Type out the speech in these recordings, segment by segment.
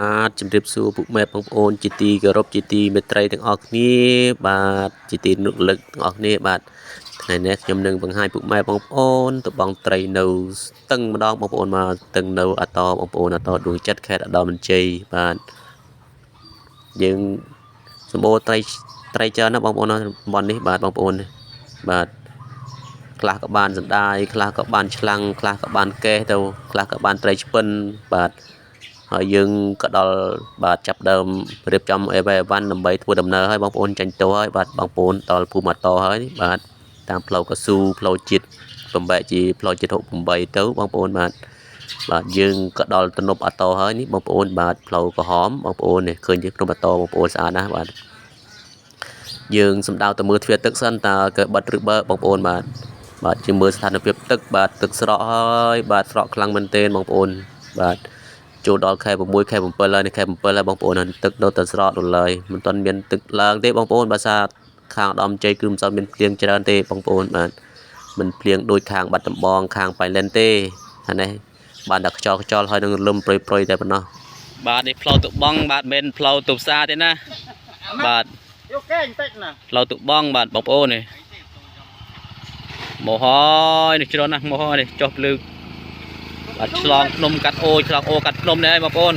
បាទជំរាបសួរពុកម៉ែបងប្អូនជាទីគោរពជាទីមេត្រីទាំងអស់គ្នាបាទជាទីនុលឹកទាំងអស់គ្នាបាទថ្ងៃនេះខ្ញុំនឹងបង្ហាញពុកម៉ែបងប្អូនទៅបងត្រីនៅស្ទឹងម្ដងបងប្អូនមកស្ទឹងនៅអតបងប្អូនអតដួងចិត្តខេត្តឧត្តរមានជ័យបាទយើងសម្បូរត្រីច្រើនណាស់បងប្អូនតំបន់នេះបាទបងប្អូនបាទខ្លះក៏បានសណ្ដាយខ្លះក៏បានឆ្លាំងខ្លះក៏បានកេះទៅខ្លះក៏បានត្រីឆ្ពិនបាទហើយយើងក៏ដល់បាទចាប់ដើមរៀបចំអីវ៉ាន់ដើម្បីធ្វើដំណើរឲ្យបងប្អូនចាញ់តោហើយបាទបងប្អូនដល់ភូមិអតហើយបាទតាមផ្លូវកស៊ូផ្លូវជាតិបំបែកជាផ្លូវជាតិ68ទៅបងប្អូនបាទយើងក៏ដល់ទំនប់អតហើយនេះបងប្អូនបាទផ្លូវក្រហមបងប្អូននេះឃើញជាភ្នំអតបងប្អូនស្អាតណាស់បាទយើងសម្ដៅទៅមើលទ្វារទឹកសិនតើក៏បិទឬបើបងប្អូនបាទជាមើលស្ថានភាពទឹកបាទទឹកស្រកហើយបាទស្រកខ្លាំងមែនទែនបងប្អូនបាទចូលដល់ខែ6ខែ7ហើយនេះខែ7ហើយបងប្អូនទឹកនៅតែស្រកដល់ហើយមិនទាន់មានទឹកឡើងទេបងប្អូនបើសារខាងឧត្តមជ័យគឺមិនសូវមានភ្លៀងច្រើនទេបងប្អូនបាទមិនភ្លៀងដូចខាងបាត់ដំបងខាងប៉ៃលិនទេអានេះបានតែខ្យល់ហើយនឹងលឹមប្រយតែប៉ុណ្ណោះបាទនេះផ្លូវទៅបងបាទមិនផ្លូវទៅផ្សារទេណាបាទយកកែបន្តិចណាផ្លូវទៅបងបាទបងប្អូននេះមកហើយនេះច្រើនណាស់មកហើយនេះចុះលើបាទឆ្លងភ្នំកាត់អូឆ្លងអូកាត់ភ្នំនេះហើយបងប្អូន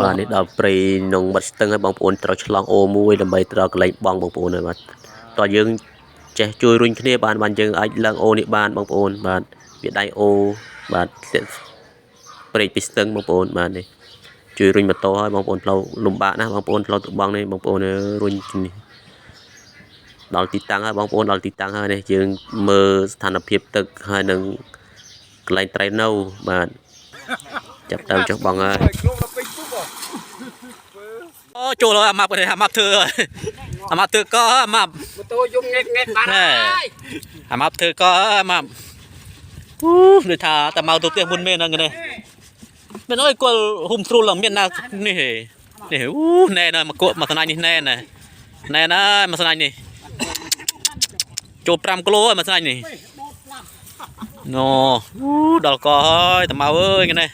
បាទនេះដល់ព្រៃក្នុងបាត់ស្ទឹងហើយបងប្អូនត្រូវឆ្លងអូមួយដើម្បីត្រូវកន្លែងបងព្រអូនហើយបាទតោះយើងចេះជួយរុញគ្នាបានយើងអាចឡើងអូនេះបានបងប្អូនបាទវាដៃអូបាទព្រៃពីស្ទឹងបងប្អូនបាទនេះជួយរុញម៉ូតូឲ្យបងប្អូនផ្លូវលំបាកណាស់បងប្អូនផ្លូវទៅបងនេះបងប្អូនរុញនេះដល់ទីតាំងហើយបងប្អូនដល់ទីតាំងហើយនេះយើងមើលស្ថានភាពទឹកហើយនឹងកន្លែងត្រីនៅបាទចាប់ដើមចុះបងហើយអូចូលហើយអាម៉ាប់ធ្វើអាម៉ាប់ធ្វើក៏អាម៉ាប់ម៉ូតូយំងែកបានហើយអាម៉ាប់ធ្វើក៏អាម៉ាប់ដូចថាតែមកទៅផ្ទះមុនមែនហ្នឹងនេះមានអើយគាត់ហ៊ុំទ្រុលមានណានេះណែណែមកគក់មកស្នាញ់នេះណែណាមកស្នាញ់នេះចូល5គីឡូហើយមកស្នាញ់នេះណូដល់កហើយតាមកអើយនេះ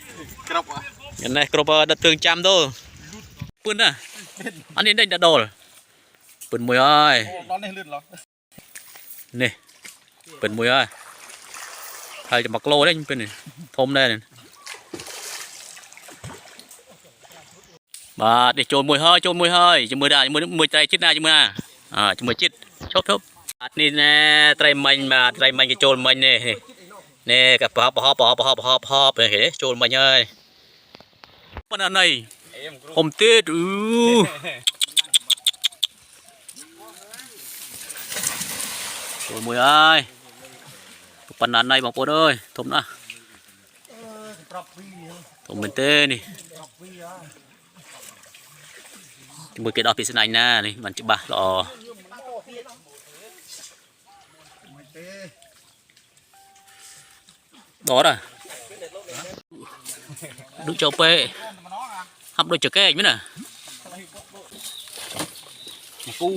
គ្រប់ដិតthươngចាំទៅពឹនណាអានេះដេញដល់ពឹនមួយហើយដល់នេះលឿនឡោះនេះពឹនមួយហើយហើយ1គីឡូនេះពឹននេះធំដែរបាទនេះចូលមួយហើយជាមួយដែរមួយត្រីជិតណាជាមួយណាជាមួយជិតឈប់បាទនេះណែត្រីមាញ់បាទត្រីមាញ់គេចូលមាញ់នេះក៏ប្រហបគេចូលមាញ់ហើយប៉ុណ្ណានេះហុំទៀតចូលមួយហើយប៉ុណ្ណានេះបងប្អូនអើយធំណាស់ធំមែនទេនេះជាមួយគេដោះពីស្នាញ់ណានេះมันច្បាស់ល្អដល់ដូចចូលពេហាប់ដូចចកែកមែនណាគូ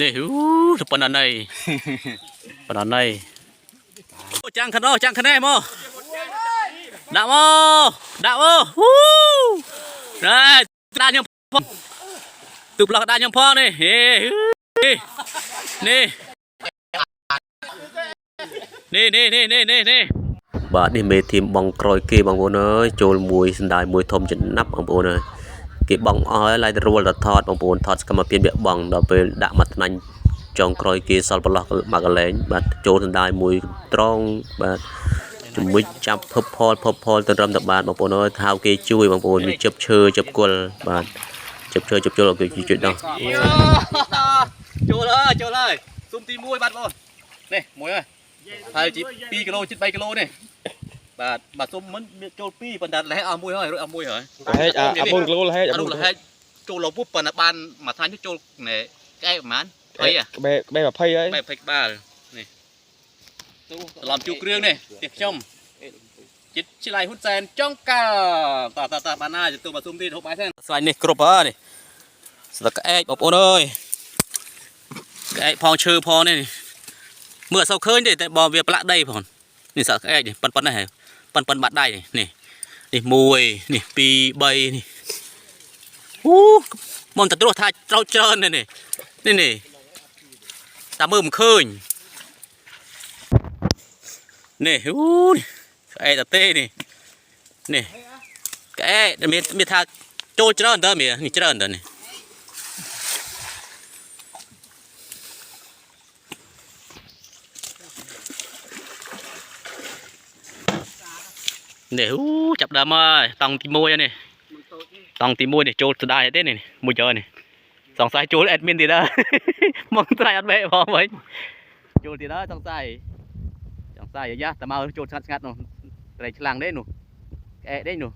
នេះប៉ុណ្ណានេះចាំងខណោចាំងខណែមកដាក់មកដាក់ខ្ញុំទូប្លោះដាក់ខ្ញុំផងនេះបាទនេះមេធីមបងក្រោយគេបងប្អូនអើយចូលមួយសណ្ដាយមួយធំចំណាប់បងប្អូនអើយគេបងអស់ហើយឡាយរួលទៅថតបងប្អូនថតសកម្មភាពវាបងដល់ពេលដាក់មកថ្នាញ់ចុងក្រោយគេសល់ប្រឡោះមកកលែងបាទចូលសណ្ដាយមួយត្រង់បាទជាមួយចាប់ភពផលទៅរំតបាទបងប្អូនអើយថាគេជួយបងប្អូនវាជិបឈើជិបគល់បាទជិបឈើជិបជល់គេជួយដល់ចូលហើយស៊ុំទី1បាទបងនេះមួយហើយហើយជី2គីឡូជិត3គីឡូនេះបាទស៊ុំមិនចូល2ប៉ុន្តែលះអស់មួយហើយរួចអស់មួយហើយហេតុអា4គីឡូលះហេតុចូលលោពុះប៉ុន្តែបានមួយថ្ងៃចូលណែក្អែប្រហែល20ក្បែ20ហើយ20ក្បាលនេះត្រឡប់ជួគ្រឿងនេះទៀតខ្ញុំចិត្តឆ្លៃហ៊ុនសែនចុងកាលតាបានណាទៅមកស៊ុំទីហូបបាយសិនស្វាយនេះគ្រប់ហើយនេះស្លឹកក្អែកបងប្អូនអើយក្អែកផងឈើផងនេះមើលអត់សូវឃើញទេតែបើវាប្រឡាក់ដីផង นี่สักไอ้นี่ปันได้ปันบัดได้นี่มวยนี่ปีใบนี่มองแต่ตัวท่าเราเจริญนี่ตามือมันคืนนี่ไอ้ตาเต้นี่ไอ้มีท่าโจเจริญเด้อมีนี่เจริญเด้อนี่จับดามาตองตีมวยนี่ตองตีมวยนี่โจสุดได้เด้นี่มวยเจอนี่สองสายโจแอดมินตีได้มองสายอัดเบะพอไหมโจตีได้สองสายยะแต่มาโจงัดหนูไรฉลางได้หนูได้หนู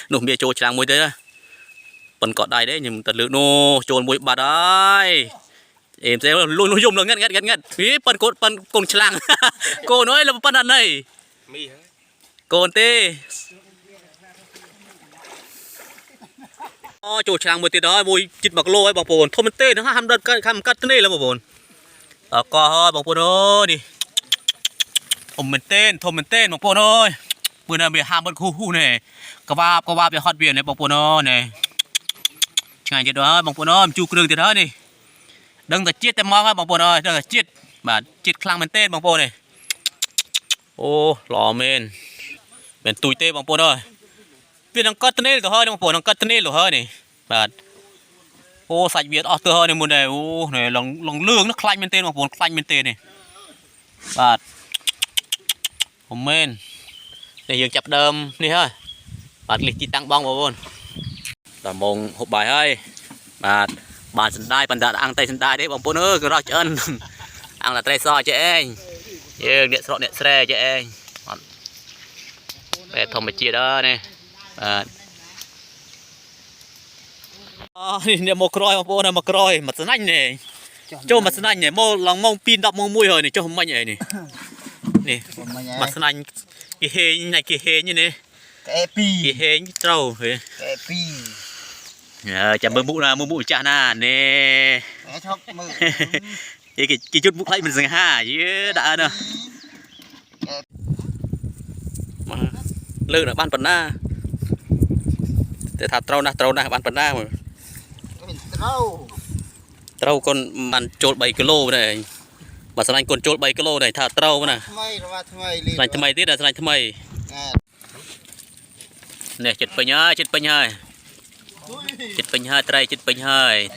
หนุ่มเบียโจฉลางมวยได้ปันกอดได้ได้nhưngตัดเลือกโนโจมวยบาดได้เอ็มเซลลุยยมเลยงัดพี่ปันกดฉลางโกน้อยแล้วปันอันไหนโกนเต้โจฉลางมวยตีได้มวยจิตบักโลไอ้บางปูนทอมเต้นะฮะทำดัดทำกัดนี่แล้วบางปูนก็บางปูนโอ้ดิทอมเต้นบางปูนโอ้ยปืนอะไรเบียร์ห้ามบนคู่เนี่ยกระวาบจะฮอตเบียร์ในบางปูนโอ้เนี่ยช่างจะได้บางปูนโอ้จูกเรื่องตีได้นี่ดังแต่จิตแต่มองครับบางปูนโอ้ดังแต่จิตแบบจิตคลั่งมันเต้นบางปูนนี่โอ้หล่อเมนเป็นตุยเต้บางปูนโอ้เป็นนังกัดนี่ตัวเฮ้ยบางปูนนังกัดนี่ตัวเฮ้ยนี่แบบโอ้ใส่เบียร์ออกตัวเฮ้ยในมุมเนี่ยโอ้เนี่ยลองเลื่องนักคลั่งมันเต้นบางปูนคลั่งมันเต้นนี่แบบผมเมนนี่ยังจับเดิมนี่ฮะบาดลิจิตังบ้องบอลแต่มองหกใบให้บาดสันได้ปันดาอังไตสันได้ได้บางปนก็รอเชิญอังlà trai so cho anh nhưng điện sọ điện xe cho anh về thùng chia đó này điện một còi bang pun một còi mặt sanh này cho mặt sanh này mô lòng mong pin đập mong mui rồi này cho không mạnh này nè mặt sanh cái hê như này cái hê như trâu vậy chả mưa mụ chả na nè cái chút mũ thấy mình dừng ha chứ đã nữa mà lư là ban phần na để thả trâu na ban phần na mà trâu con màn trộn 7 kg này mà sao anh còn trộn 7 kg này thả trâu nè làm thay tiết là làm thay nè chật bình hơi chật bình hơi trai chật bình hơi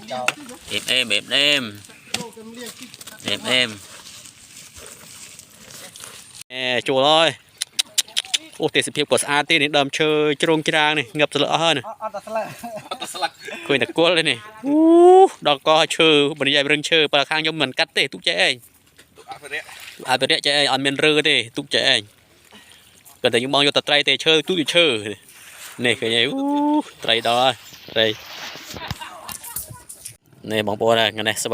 em chùa thôi ô tiền xếp của sa tiền đầm chơi trong trang này ngập sờ hơn này quên đặt cua lên này đòn co chơi mình dạy rừng chơi bà khang trong mình cắt tê túc trẻ anh tụi trẻ anh men rơ tê túc trẻ anh cần thấy những bông vô tạt trai tê chơi túc chơi này cái này trai đó đây này bóng bò này này sạ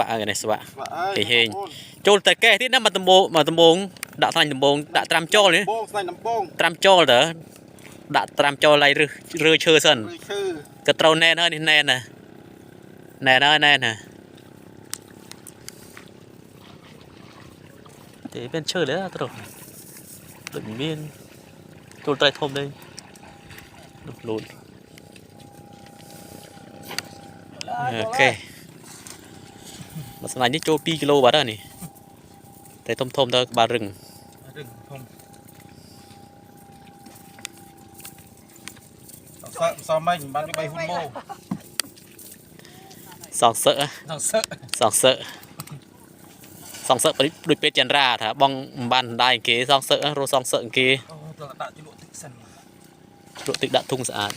thì hình trôn tại kẻ thì nó mà tầm bông đã thành tầm bông đã tram cho đấy tram cho đó đã tram cho lại rơi chơi sân cái trâu nen hơn nen nè thì bên chơi đấy là trâu đừng biên trôn tay thôm đây lùn ok mà này cho 2 kg bát này để thôm thôi bà rừng sao mình bán cái bay hun mô sòng sợ đôi pet chăn ra thả bong bàn đai kế sòng sợ rồi sòng sợ kế độ tịch đã thung sạch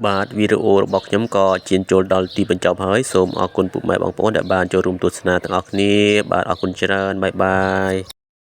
បាទវីដេអូរបស់ខ្ញុំក៏ជិះចូលដល់ទីបញ្ចប់ហើយសូមអរគុណពុកម៉ែបងប្អូនដែលបានចូលរួមទស្សនាទាំងអស់គ្នាបាទអរគុណច្រើនបាយបាយ